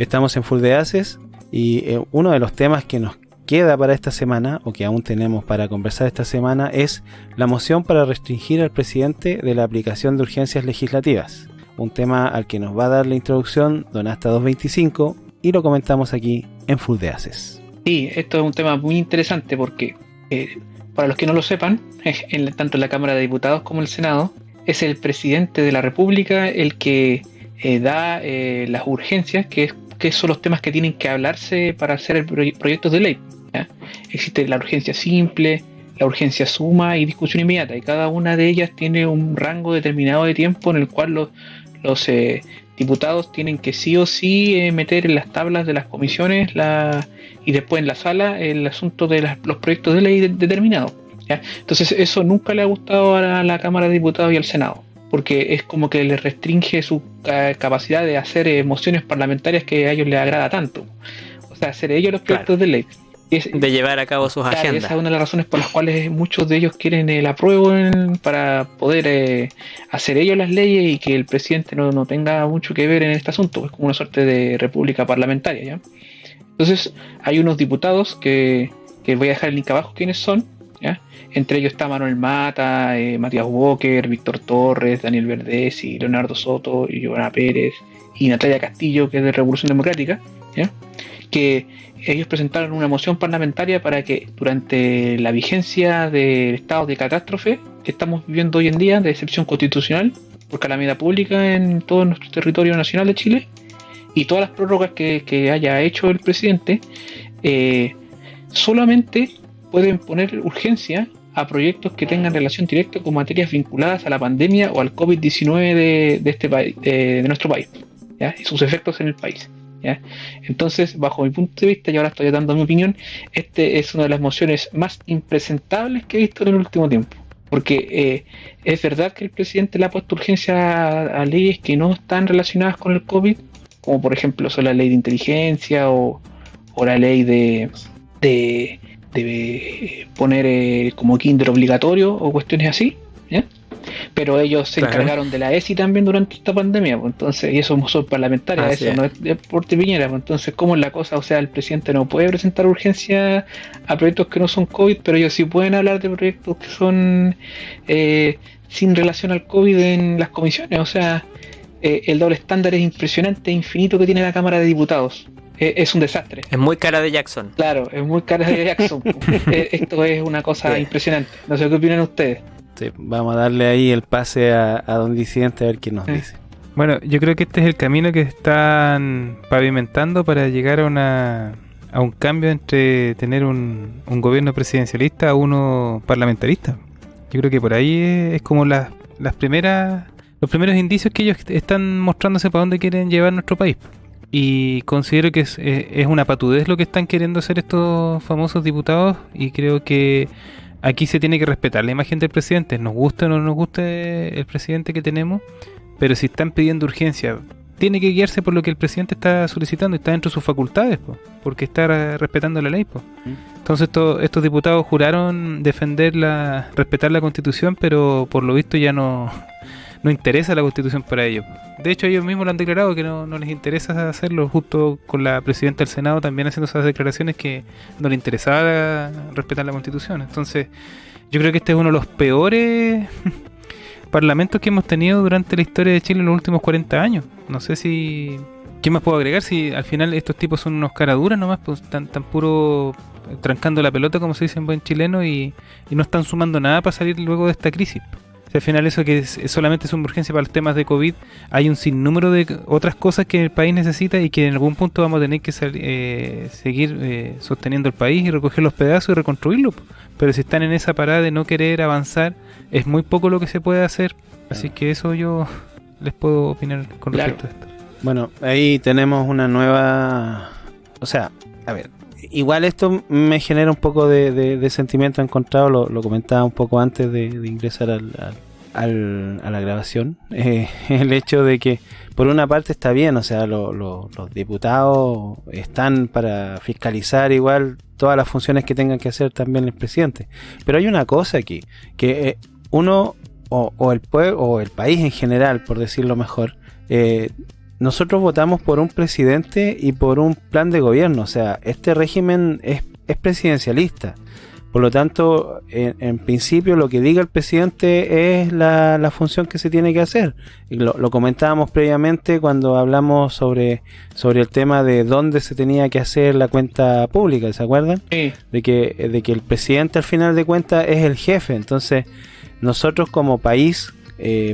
Estamos en Full de Haces y uno de los temas que nos queda para esta semana, o que aún tenemos para conversar esta semana, es la moción para restringir al presidente de la aplicación de urgencias legislativas. Un tema al que nos va a dar la introducción don Asta 225 y lo comentamos aquí en Full de Haces. Sí, esto es un tema muy interesante porque, para los que no lo sepan, tanto en la Cámara de Diputados como en el Senado, es el presidente de la República el que da las urgencias, que son los temas que tienen que hablarse para hacer el proyectos de ley, ¿ya? Existe la urgencia simple, la urgencia suma y discusión inmediata, y cada una de ellas tiene un rango determinado de tiempo en el cual los diputados tienen que sí o sí meter en las tablas de las comisiones y después en la sala el asunto de los proyectos de ley determinados, ¿ya? Entonces eso nunca le ha gustado a la Cámara de Diputados y al Senado, porque es como que les restringe su capacidad de hacer mociones parlamentarias que a ellos les agrada tanto. O sea, hacer ellos los proyectos de ley. De llevar a cabo sus agendas. Esa es una de las razones por las cuales muchos de ellos quieren el apruebo para poder hacer ellos las leyes y que el presidente no tenga mucho que ver en este asunto. Es como una suerte de república parlamentaria, ¿ya? Entonces, hay unos diputados que voy a dejar el link abajo, quiénes son, ¿ya? Entre ellos está Manuel Mata, Matías Walker, Víctor Torres, Daniel Verdesi, Leonardo Soto, y Giovanna Pérez y Natalia Castillo, que es de Revolución Democrática, ¿ya? Que ellos presentaron una moción parlamentaria para que durante la vigencia del estado de catástrofe que estamos viviendo hoy en día, de excepción constitucional por calamidad pública en todo nuestro territorio nacional de Chile, y todas las prórrogas que haya hecho el presidente, solamente pueden poner urgencia a proyectos que tengan relación directa con materias vinculadas a la pandemia o al COVID-19 de este país, de nuestro país, ¿ya? Y sus efectos en el país, ¿ya? Entonces, bajo mi punto de vista, y ahora estoy dando mi opinión, este es una de las mociones más impresentables que he visto en el último tiempo, porque es verdad que el presidente le ha puesto urgencia a leyes que no están relacionadas con el COVID, como por ejemplo son la ley de inteligencia o la ley de poner como kinder obligatorio o cuestiones así, ¿ya? Pero ellos se encargaron de la ESI también durante esta pandemia, pues, entonces, y eso son parlamentarias, eso no es deporte Piñera, pues, entonces ¿cómo es la cosa? O sea, el presidente no puede presentar urgencia a proyectos que no son COVID, pero ellos sí pueden hablar de proyectos que son sin relación al COVID en las comisiones. O sea, el doble estándar es impresionante e infinito que tiene la Cámara de Diputados. Es un desastre. Es muy cara de Jackson. Claro, es muy cara de Jackson. Esto es una cosa impresionante. No sé qué opinan ustedes. Sí, vamos a darle ahí el pase a don Disidente a ver qué nos dice. Bueno, yo creo que este es el camino que están pavimentando para llegar a un cambio entre tener un gobierno presidencialista a uno parlamentarista. Yo creo que por ahí es como los primeros indicios que ellos están mostrándose para dónde quieren llevar nuestro país. Y considero que es una patudez lo que están queriendo hacer estos famosos diputados, y creo que aquí se tiene que respetar la imagen del presidente, nos guste o no nos guste el presidente que tenemos, pero si están pidiendo urgencia, tiene que guiarse por lo que el presidente está solicitando, y está dentro de sus facultades, porque está respetando la ley. Entonces estos diputados juraron respetar la Constitución, pero por lo visto ya no interesa la Constitución para ellos. De hecho, ellos mismos lo han declarado que no les interesa hacerlo, justo con la presidenta del Senado también haciendo esas declaraciones que no le interesaba respetar la Constitución. Entonces, yo creo que este es uno de los peores parlamentos que hemos tenido durante la historia de Chile en los últimos 40 años. No sé si... ¿Qué más puedo agregar? Si al final estos tipos son unos caraduras nomás, pues tan puro trancando la pelota, como se dice en buen chileno, y no están sumando nada para salir luego de esta crisis. Al final eso que solamente es una urgencia para los temas de COVID, hay un sinnúmero de otras cosas que el país necesita y que en algún punto vamos a tener que seguir sosteniendo el país y recoger los pedazos y reconstruirlo. Pero si están en esa parada de no querer avanzar, es muy poco lo que se puede hacer. Así que eso yo les puedo opinar con respecto a esto. Bueno, ahí tenemos una nueva... O sea, a ver, igual esto me genera un poco de sentimiento encontrado, lo comentaba un poco antes de ingresar a la grabación. El hecho de que, por una parte está bien, o sea, los diputados están para fiscalizar igual todas las funciones que tengan que hacer también el presidente. Pero hay una cosa aquí, que uno, o el pueblo, o el país en general, por decirlo mejor, nosotros votamos por un presidente y por un plan de gobierno. O sea, este régimen es presidencialista. Por lo tanto, en principio lo que diga el presidente es la función que se tiene que hacer. Y lo comentábamos previamente cuando hablamos sobre el tema de dónde se tenía que hacer la cuenta pública, ¿se acuerdan? Sí. De que el presidente al final de cuentas es el jefe. Entonces, nosotros como país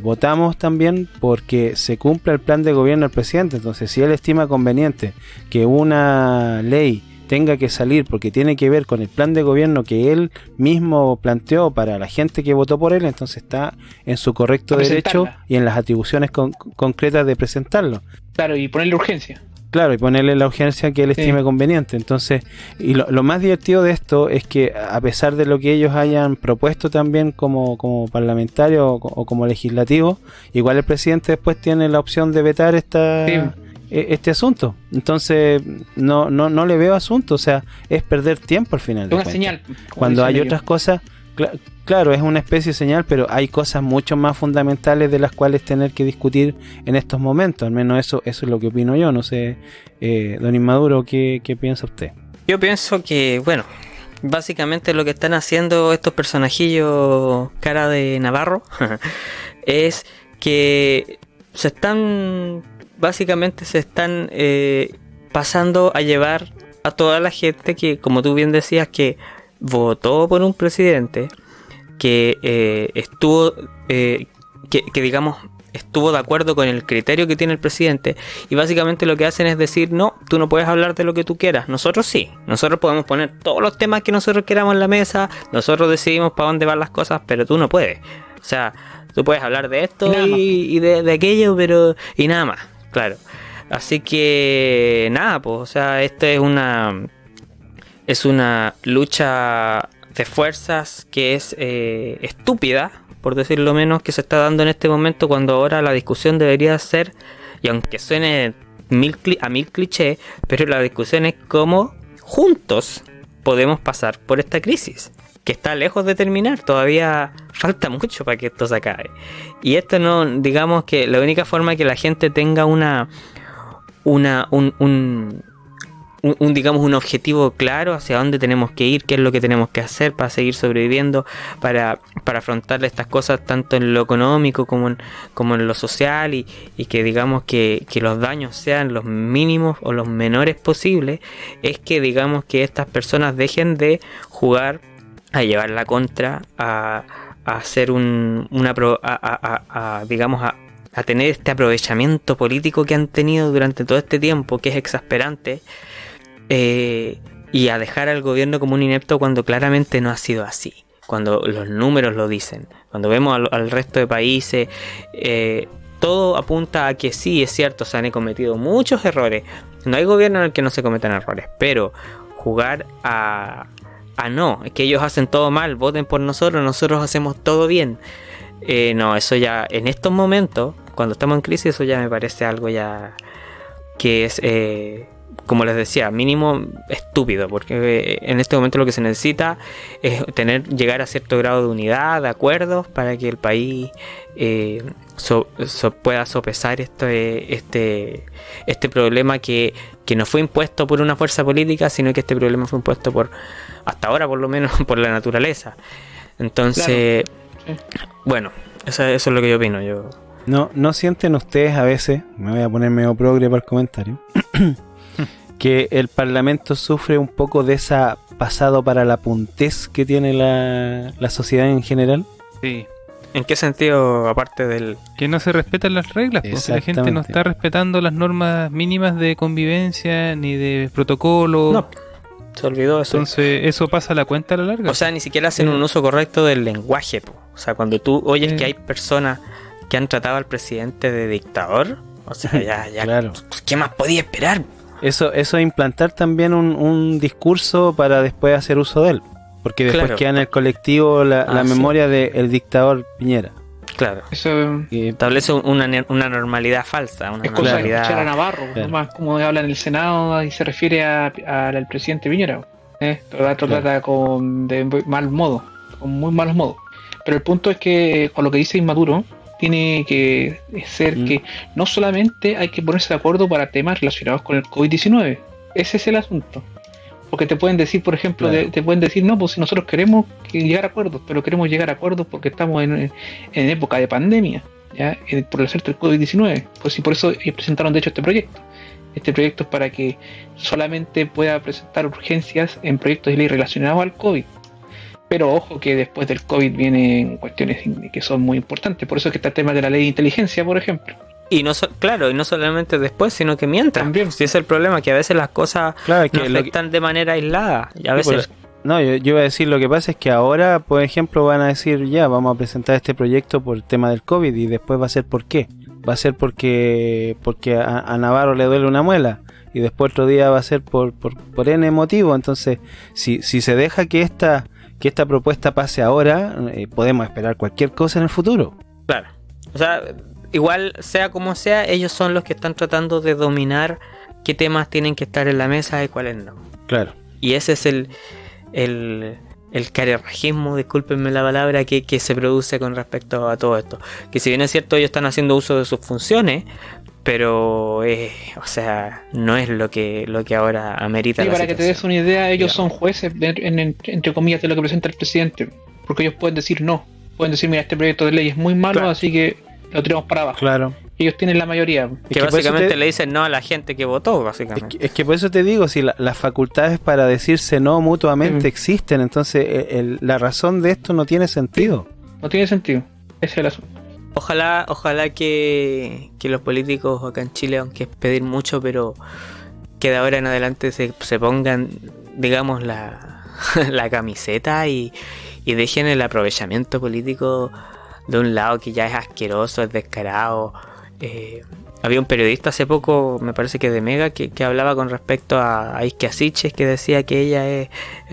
votamos también porque se cumpla el plan de gobierno del presidente. Entonces, si él estima conveniente que una ley tenga que salir porque tiene que ver con el plan de gobierno que él mismo planteó para la gente que votó por él, entonces está en su correcto derecho y en las atribuciones concretas de presentarlo. Claro, y ponerle urgencia. Claro, y ponerle la urgencia que él estime conveniente. Entonces, y lo más divertido de esto es que a pesar de lo que ellos hayan propuesto también como parlamentario o como legislativo, igual el presidente después tiene la opción de vetar este asunto. Entonces no le veo asunto, o sea, es perder tiempo al final. Es una señal. Cuando hay otras cosas, claro, es una especie de señal, pero hay cosas mucho más fundamentales de las cuales tener que discutir en estos momentos. Al menos eso es lo que opino yo. No sé, don Inmaduro, ¿qué piensa usted? Yo pienso que, bueno, básicamente lo que están haciendo estos personajillos cara de Navarro es que se están pasando a llevar a toda la gente que, como tú bien decías, que votó por un presidente que estuvo de acuerdo con el criterio que tiene el presidente, y básicamente lo que hacen es decir: no, tú no puedes hablar de lo que tú quieras, nosotros sí, nosotros podemos poner todos los temas que nosotros queramos en la mesa, nosotros decidimos para dónde van las cosas, pero tú no puedes. O sea, tú puedes hablar de esto y de aquello, pero y nada más. Claro, así que nada, pues, o sea, esta es una lucha de fuerzas que es estúpida, por decirlo menos, que se está dando en este momento, cuando ahora la discusión debería ser, y aunque suene a mil clichés, pero la discusión es cómo juntos podemos pasar por esta crisis, que está lejos de terminar, todavía falta mucho para que esto se acabe. Y esto no, digamos que la única forma que la gente tenga digamos un objetivo claro hacia dónde tenemos que ir, qué es lo que tenemos que hacer para seguir sobreviviendo, para afrontar estas cosas tanto en lo económico como en lo social, y que digamos que los daños sean los mínimos o los menores posibles, es que digamos que estas personas dejen de jugar a llevar la contra, a hacer a tener este aprovechamiento político que han tenido durante todo este tiempo, que es exasperante, y a dejar al gobierno como un inepto cuando claramente no ha sido así, cuando los números lo dicen, cuando vemos al resto de países, todo apunta a que sí, es cierto, se han cometido muchos errores, no hay gobierno en el que no se cometan errores, pero jugar no, es que ellos hacen todo mal, voten por nosotros hacemos todo bien. No, eso ya, en estos momentos, cuando estamos en crisis, eso ya me parece algo ya que es, como les decía, mínimo estúpido, porque en este momento lo que se necesita es llegar a cierto grado de unidad, de acuerdos, para que el país pueda sopesar este problema que no fue impuesto por una fuerza política, sino que este problema fue impuesto hasta ahora por lo menos, por la naturaleza. Entonces, claro. Bueno, eso es lo que yo opino. ¿No sienten ustedes a veces, me voy a poner medio progre para el comentario, que el Parlamento sufre un poco de esa pasado para la puntez que tiene la sociedad en general? Sí. ¿En qué sentido, aparte del...? Que no se respetan las reglas, porque la gente no está respetando las normas mínimas de convivencia ni de protocolo. No, se olvidó eso. Entonces eso pasa a la cuenta a la larga. O sea, ni siquiera hacen un uso correcto del lenguaje. O sea, cuando tú oyes que hay personas que han tratado al presidente de dictador, o sea, ya claro. ¿Qué más podía esperar? Eso es implantar también un discurso para después hacer uso de él. Porque después queda en el colectivo la memoria del dictador Piñera. Claro. Eso establece una normalidad falsa. Una es cosa de normalidad... escuchar a Navarro, claro. Nomás como habla en el Senado y se refiere al presidente Piñera. Lo trata de mal modo, con muy malos modos. Pero el punto es que, con lo que dice Inmaduro, tiene que ser que no solamente hay que ponerse de acuerdo para temas relacionados con el COVID-19, ese es el asunto. Porque te pueden decir, por ejemplo, Claro. te pueden decir, no, pues si nosotros queremos llegar a acuerdos, pero queremos llegar a acuerdos porque estamos en época de pandemia, ¿ya? Por el cierto el COVID-19. Pues y por eso presentaron de hecho este proyecto. Este proyecto es para que solamente pueda presentar urgencias en proyectos de ley relacionados al COVID. Pero ojo que después del COVID vienen cuestiones que son muy importantes. Por eso es que está el tema de la ley de inteligencia, por ejemplo. Y no claro, y no solamente después, sino que mientras. También. Si es el problema, que a veces las cosas Claro, es que no lo que- afectan de manera aislada. Y a veces No, yo iba a decir, lo que pasa es que ahora, por ejemplo, van a decir, ya, vamos a presentar este proyecto por el tema del COVID, y después va a ser ¿por qué? Va a ser porque a Navarro le duele una muela, y después otro día va a ser por N motivo. Entonces, si se deja que esta propuesta pase ahora, podemos esperar cualquier cosa en el futuro. claro. O sea, igual sea como sea, ellos son los que están tratando de dominar qué temas tienen que estar en la mesa y cuáles no. Claro. Y ese es el carerrajismo, discúlpenme la palabra, que se produce con respecto a todo esto. Que si bien es cierto, ellos están haciendo uso de sus funciones, pero o sea, no es lo que ahora amerita Sí, la para que te des situación. una idea, ellos Digamos. son jueces, entre comillas, de lo que presenta el presidente. Porque ellos pueden decir no. Pueden decir, mira, este proyecto de ley es muy malo, Claro. así que lo tiramos para abajo. Claro. Ellos tienen la mayoría. Que por eso básicamente te- le dicen no a la gente que votó, básicamente. Es que por eso te digo, si las facultades para decirse no mutuamente existen, entonces la razón de esto no tiene sentido. No tiene sentido. Ese es el asunto. Ojalá que los políticos acá en Chile, aunque es pedir mucho, pero que de ahora en adelante se pongan, digamos, la camiseta y dejen el aprovechamiento político de un lado que ya es asqueroso, es descarado. Había un periodista hace poco, me parece que de Mega, que hablaba con respecto a Isquia Siches, que decía que ella es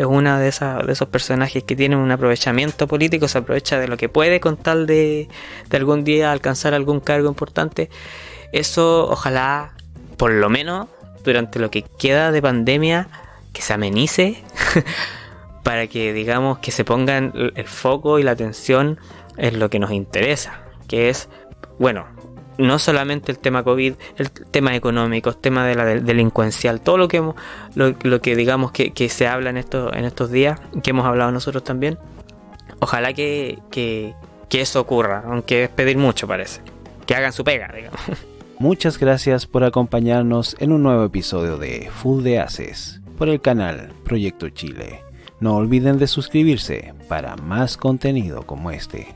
una de esos personajes que tienen un aprovechamiento político, se aprovecha de lo que puede con tal de algún día alcanzar algún cargo importante. Eso ojalá, por lo menos durante lo que queda de pandemia, que se amenice para que, digamos, que se pongan el foco y la atención en lo que nos interesa, que es, bueno, no solamente el tema COVID, el tema económico, el tema de la delincuencial, todo lo que digamos que se habla en estos días, que hemos hablado nosotros también. Ojalá que eso ocurra, aunque es pedir mucho, parece. Que hagan su pega, digamos. Muchas gracias por acompañarnos en un nuevo episodio de Full de Haces por el canal Proyecto Chile. No olviden de suscribirse para más contenido como este.